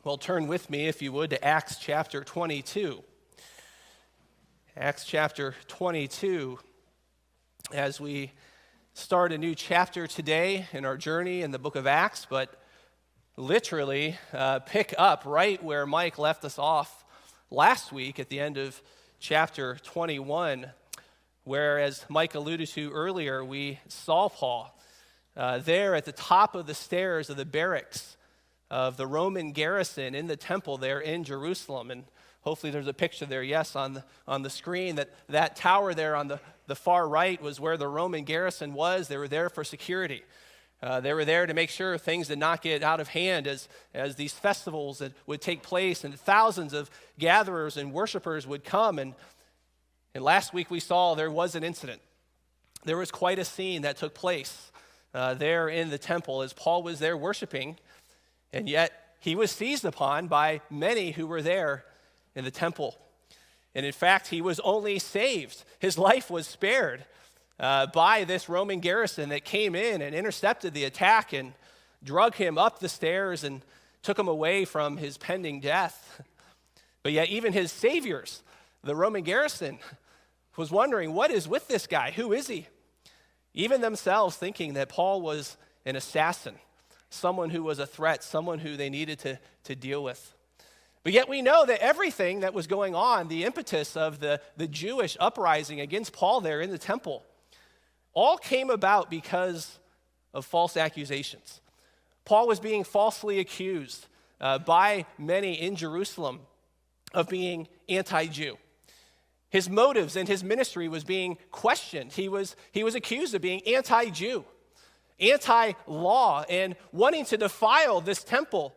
Well, turn with me, if you would, to Acts chapter 22. Acts chapter 22, as we start a new chapter today in our journey in the book of Acts, but literally pick up right where Mike left us off last week at the end of chapter 21, where, as Mike alluded to earlier, we saw Paul there at the top of the stairs of the barracks of the Roman garrison in the temple there in Jerusalem. And hopefully there's a picture there, yes, on the screen, that tower there on the far right was where the Roman garrison was. They were there for security. They were there to make sure things did not get out of hand as these festivals that would take place and thousands of gatherers and worshipers would come. And last week we saw there was an incident. There was quite a scene that took place there in the temple as Paul was there worshiping. And yet, he was seized upon by many who were there in the temple. And in fact, he was only saved. His life was spared by this Roman garrison that came in and intercepted the attack and drug him up the stairs and took him away from his pending death. But yet, even his saviors, the Roman garrison, was wondering, what is with this guy? Who is he? Even themselves thinking that Paul was an assassin, someone who was a threat, someone who they needed to deal with. But yet we know that everything that was going on, the impetus of the Jewish uprising against Paul there in the temple, all came about because of false accusations. Paul was being falsely accused by many in Jerusalem of being anti-Jew. His motives and his ministry was being questioned. He was accused of being anti-Jew, anti-law, and wanting to defile this temple